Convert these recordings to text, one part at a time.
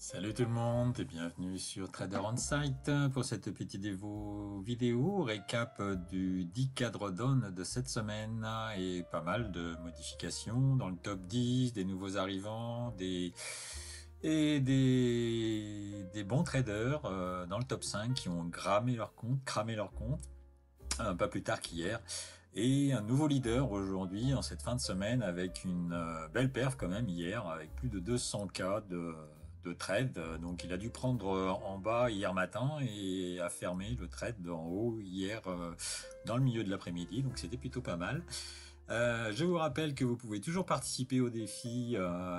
Salut tout le monde et bienvenue sur Trader On Site pour cette petite vidéo récap du 10K Drawdown de cette semaine et pas mal de modifications dans le top 10, des nouveaux arrivants, des bons traders dans le top 5 qui ont cramé leur compte pas plus tard qu'hier. Et un nouveau leader aujourd'hui, en cette fin de semaine, avec une belle perf quand même hier, avec plus de 200K de trade. Donc il a dû prendre en bas hier matin et a fermé le trade en haut hier dans le milieu de l'après-midi. Donc c'était plutôt pas mal. Je vous rappelle que vous pouvez toujours participer au défi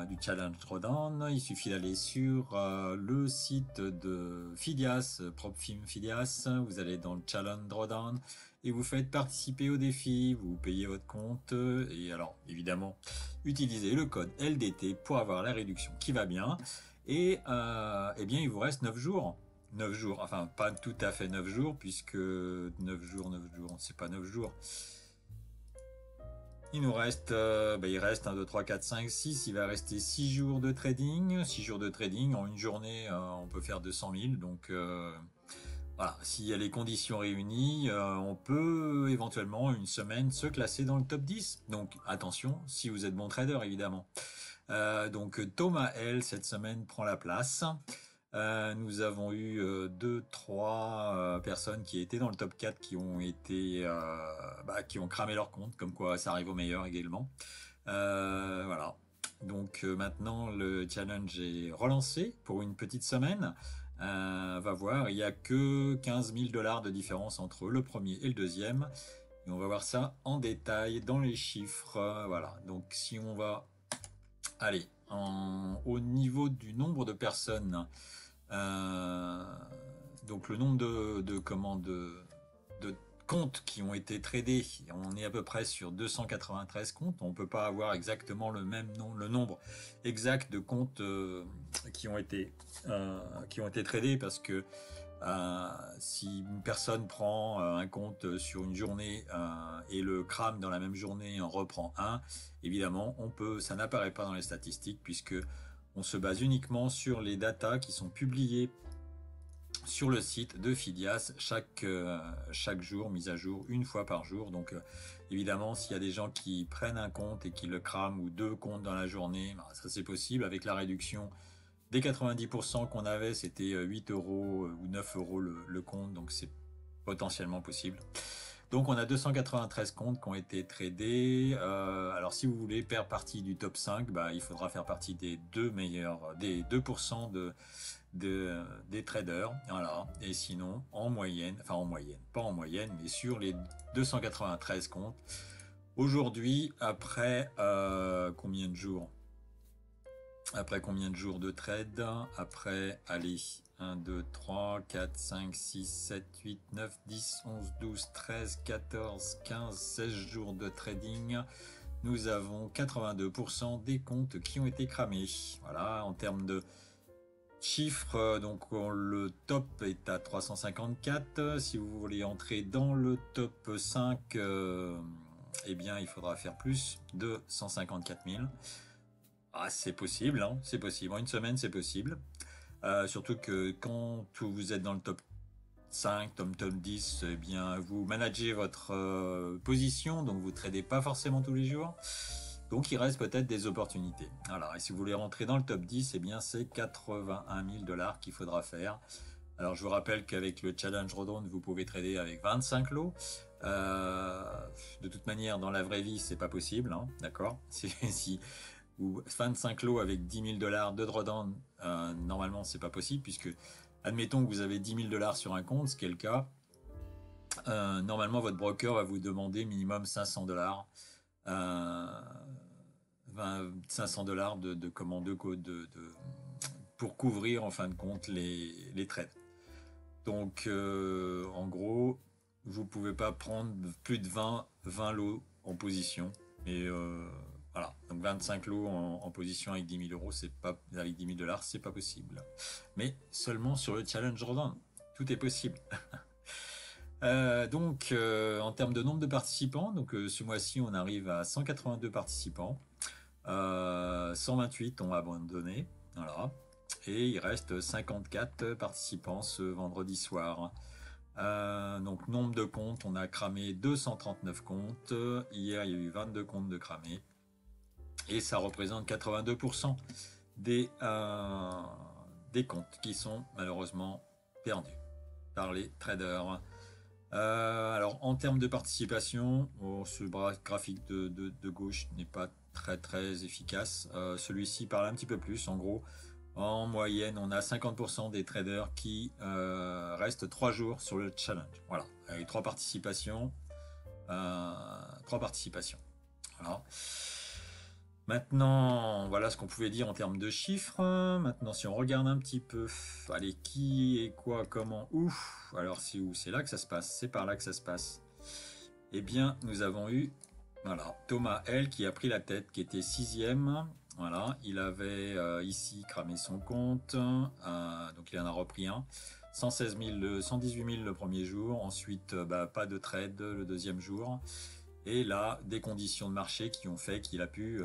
du Challenge Drawdown. Il suffit d'aller sur le site de Fidias, PropFim Fidias. Vous allez dans le Challenge Drawdown et vous faites participer au défi. Vous payez votre compte et alors évidemment utilisez le code LDT pour avoir la réduction qui va bien. Et eh bien il vous reste 9 jours. 9 jours, enfin pas tout à fait 9 jours puisque 9 jours, c'est pas 9 jours. Il nous reste, il reste 1, 2, 3, 4, 5, 6. Il va rester 6 jours de trading. 6 jours de trading. En une journée, on peut faire 200 000. Donc, voilà. S'il y a les conditions réunies, on peut éventuellement une semaine se classer dans le top 10. Donc, attention, si vous êtes bon trader, évidemment. Donc, Thomas L, cette semaine, prend la place. Nous avons eu 2-3 personnes qui étaient dans le top 4 qui ont été qui ont cramé leur compte, comme quoi ça arrive aux meilleurs également. Voilà. Donc maintenant le challenge est relancé pour une petite semaine. Va voir, il y a que 15 000 $ de différence entre le premier et le deuxième. Et on va voir ça en détail dans les chiffres. Voilà. Donc si on va aller au niveau du nombre de personnes, donc le nombre de comptes qui ont été tradés, on est à peu près sur 293 comptes. On peut pas avoir exactement le nombre exact de comptes qui ont été tradés parce que si une personne prend un compte sur une journée et le crame dans la même journée et en reprend un, évidemment, ça n'apparaît pas dans les statistiques puisque on se base uniquement sur les datas qui sont publiées sur le site de Fidias chaque jour, mise à jour une fois par jour. Donc évidemment, s'il y a des gens qui prennent un compte et qui le crament ou 2 comptes dans la journée, ça c'est possible. Avec la réduction des 90% qu'on avait, c'était 8 € ou 9 € le compte, donc c'est potentiellement possible. Donc on a 293 comptes qui ont été tradés. Alors si vous voulez faire partie du top 5, il faudra faire partie des 2% des traders. Voilà. Et sinon, pas en moyenne, mais sur les 293 comptes, aujourd'hui, après combien de jours de trade? Après, allez, 1, 2, 3, 4, 5, 6, 7, 8, 9, 10, 11, 12, 13, 14, 15, 16 jours de trading. Nous avons 82% des comptes qui ont été cramés. Voilà, en termes de chiffres, donc le top est à 354. Si vous voulez entrer dans le top 5, eh bien, il faudra faire plus de 154 000. C'est possible, hein, c'est possible. En une semaine, c'est possible. Surtout que quand vous êtes dans le top 5, top 10, eh bien, vous managez votre position, donc vous tradez pas forcément tous les jours. Donc, il reste peut-être des opportunités. Alors, et si vous voulez rentrer dans le top 10, eh bien, c'est 81 000 $ qu'il faudra faire. Alors, je vous rappelle qu'avec le Challenge Drawdown, vous pouvez trader avec 25 lots. De toute manière, dans la vraie vie, c'est pas possible, hein, d'accord? Ou 25 lots avec 10 000 $ de drawdown, normalement c'est pas possible puisque admettons que vous avez 10 000 $ sur un compte, ce qui est le cas, normalement votre broker va vous demander minimum 500 $, 500 $ pour couvrir en fin de compte les trades. Donc en gros, vous pouvez pas prendre plus de 20 lots en position et voilà, donc 25 lots en position avec 10 000 €, avec 10 000 $, c'est pas possible. Mais seulement sur le Challenge Drawdown, tout est possible. Donc, en termes de nombre de participants, donc ce mois-ci, on arrive à 182 participants. 128 ont abandonné. Voilà. Et il reste 54 participants ce vendredi soir. Donc nombre de comptes, on a cramé 239 comptes. Hier, il y a eu 22 comptes de cramés. Et ça représente 82% des comptes qui sont malheureusement perdus par les traders. Alors en termes de participation, ce graphique de gauche n'est pas très efficace. Celui-ci parle un petit peu plus. En gros, en moyenne, on a 50% des traders qui restent 3 jours sur le challenge. Voilà, avec 3 participations. 3 participations. Voilà. Maintenant, voilà ce qu'on pouvait dire en termes de chiffres. Maintenant, si on regarde un petit peu, allez, qui et quoi, comment, où. Alors, c'est où? C'est là que ça se passe. C'est par là que ça se passe. Eh bien, nous avons eu, voilà, Thomas L qui a pris la tête, qui était 6e. Voilà, il avait ici cramé son compte. Donc, il en a repris un. 116 000, 118 000 le premier jour. Ensuite, pas de trade le deuxième jour. Et là, des conditions de marché qui ont fait qu'il a pu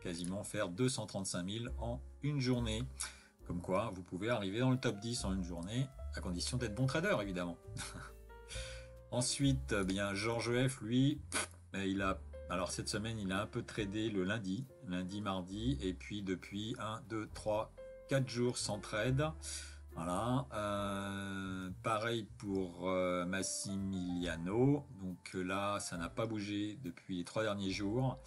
quasiment faire 235 000 en une journée. Comme quoi, vous pouvez arriver dans le top 10 en une journée, à condition d'être bon trader, évidemment. Ensuite, Georges F, lui, alors cette semaine, il a un peu tradé le lundi, mardi, et puis depuis 1, 2, 3, 4 jours sans trade. Voilà, pareil pour Massimiliano, donc là ça n'a pas bougé depuis les 3 derniers jours.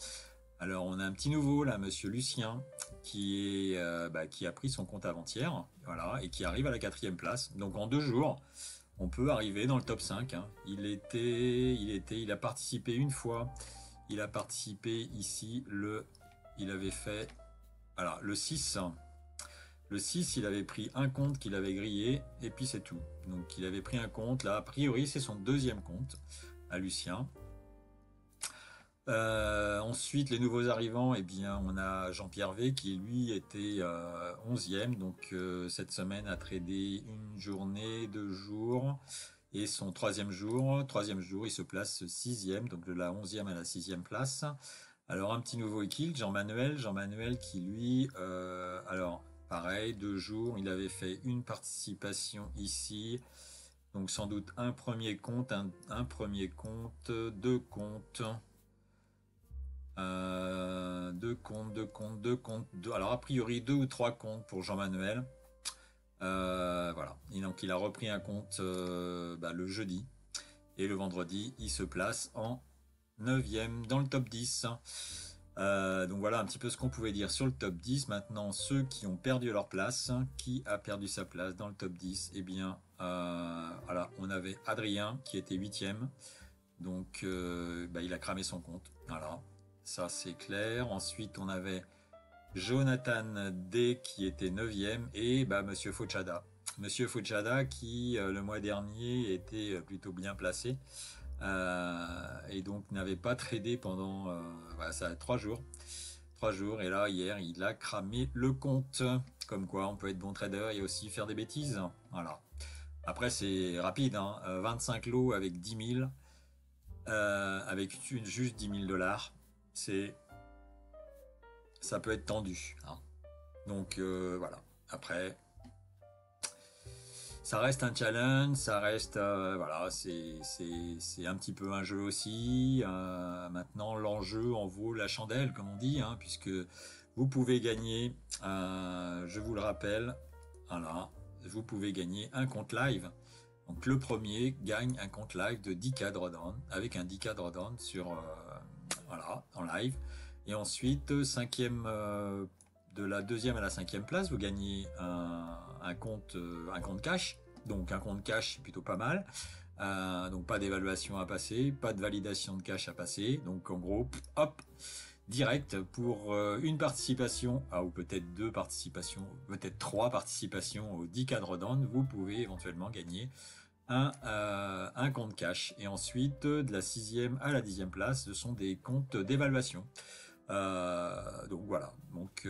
Alors on a un petit nouveau là, monsieur Lucien, qui a pris son compte avant-hier, voilà, et qui arrive à la 4e place. Donc en 2 jours, on peut arriver dans le top 5. Hein. Il a participé une fois, il a participé ici il avait fait, voilà, le 6. Le 6, il avait pris un compte qu'il avait grillé, et puis c'est tout. Donc il avait pris un compte, là, a priori, c'est son 2e compte, à Lucien. Ensuite, les nouveaux arrivants, eh bien, on a Jean-Pierre V, qui lui était 11e, donc cette semaine a tradé une journée, 2 jours, et son 3e jour, il se place 6e, donc de la 11e à la 6e place. Alors un petit nouveau équipe, Jean-Manuel qui lui, alors... Pareil, 2 jours, il avait fait une participation ici. Donc sans doute un premier compte, un premier compte, 2 comptes. 2 comptes. Alors a priori 2 ou 3 comptes pour Jean-Manuel. Voilà. Et donc il a repris un compte le jeudi. Et le vendredi, il se place en 9e dans le top 10. Donc voilà un petit peu ce qu'on pouvait dire sur le top 10. Maintenant, ceux qui ont perdu leur place, qui a perdu sa place dans le top 10? Eh bien, voilà, on avait Adrien qui était 8e. Donc, il a cramé son compte. Voilà, ça c'est clair. Ensuite, on avait Jonathan D qui était 9e et Monsieur Fouchada. Monsieur Fouchada qui, le mois dernier, était plutôt bien placé. Et donc n'avait pas tradé pendant 3 jours. 3 jours, et là hier il a cramé le compte. Comme quoi on peut être bon trader et aussi faire des bêtises. Voilà. Après c'est rapide, hein. 25 lots avec 10 000, avec juste 10 000 $. Ça peut être tendu, hein. Donc voilà. Après, ça reste un challenge, ça reste, voilà, c'est un petit peu un jeu aussi. Maintenant, l'enjeu en vaut la chandelle, comme on dit, hein, puisque vous pouvez gagner, je vous le rappelle, voilà, vous pouvez gagner un compte live. Donc le premier gagne un compte live de 10K drawdown, avec un 10K drawdown sur, voilà, en live. Et ensuite, cinquième, de la 2e à la 5e place, vous gagnez un compte cash. Donc un compte cash, c'est plutôt pas mal. Donc pas d'évaluation à passer, pas de validation de cash à passer. Donc en gros, hop, direct pour une participation, ou peut-être 2 participations, peut-être 3 participations au 10K drawdown, vous pouvez éventuellement gagner un compte cash. Et ensuite, de la 6e à la 10e place, ce sont des comptes d'évaluation. Donc voilà, donc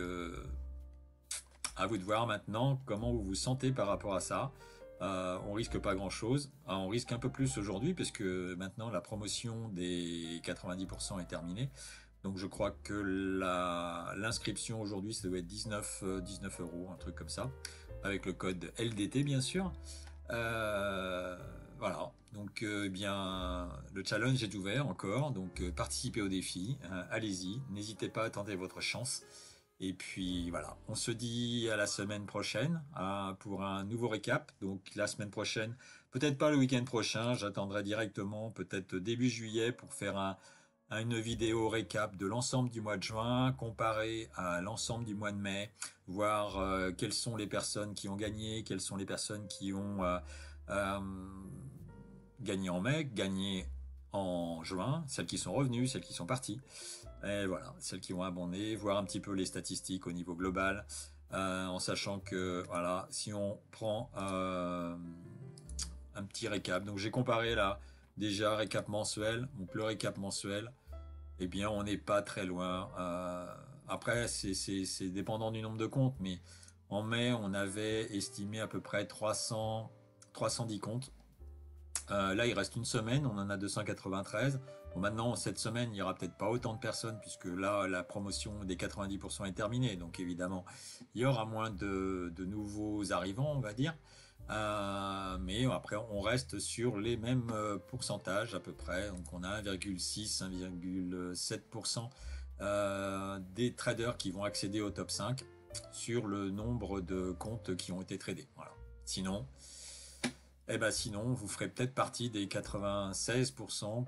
à vous de voir maintenant comment vous vous sentez par rapport à ça. On risque pas grand chose, on risque un peu plus aujourd'hui parce que maintenant la promotion des 90% est terminée. Donc je crois que l'inscription aujourd'hui, ça doit être 19 euros, un truc comme ça, avec le code LDT bien sûr. Voilà, donc eh bien le challenge est ouvert encore, donc participez au défi, allez-y, n'hésitez pas à tenter votre chance. Et puis voilà, on se dit à la semaine prochaine pour un nouveau récap. Donc la semaine prochaine, peut-être pas le week-end prochain, j'attendrai directement peut-être début juillet pour faire une vidéo récap de l'ensemble du mois de juin, comparé à l'ensemble du mois de mai, voir quelles sont les personnes qui ont gagné, quelles sont les personnes qui ont euh, gagné en mai, gagné en juin, celles qui sont revenues, celles qui sont parties. Et voilà, celles qui ont abondé, voir un petit peu les statistiques au niveau global, en sachant que voilà, si on prend un petit récap, donc j'ai comparé là déjà récap mensuel, donc le récap mensuel, eh bien on n'est pas très loin. Après c'est dépendant du nombre de comptes, mais en mai on avait estimé à peu près 310 comptes. Là, il reste une semaine, on en a 293. Bon, maintenant, cette semaine, il n'y aura peut-être pas autant de personnes, puisque là, la promotion des 90% est terminée. Donc, évidemment, il y aura moins de nouveaux arrivants, on va dire. Mais après, on reste sur les mêmes pourcentages à peu près. Donc, on a 1,6, 1,7% des traders qui vont accéder au top 5 sur le nombre de comptes qui ont été tradés. Voilà. Sinon, vous ferez peut-être partie des 96%,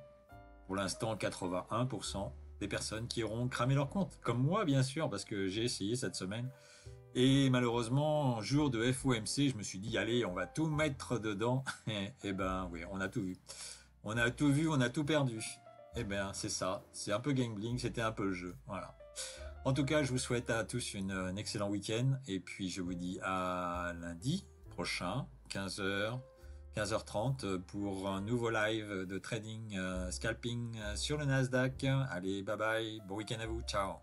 pour l'instant 81% des personnes qui auront cramé leur compte. Comme moi, bien sûr, parce que j'ai essayé cette semaine. Et malheureusement, jour de FOMC, je me suis dit, allez, on va tout mettre dedans. Et ben oui, on a tout vu. On a tout vu, on a tout perdu. Et ben c'est ça, c'est un peu gambling, c'était un peu le jeu. Voilà. En tout cas, je vous souhaite à tous un excellent week-end. Et puis, je vous dis à lundi prochain, 15h. 15h30 pour un nouveau live de trading scalping sur le Nasdaq. Allez, bye bye, bon week-end à vous, ciao.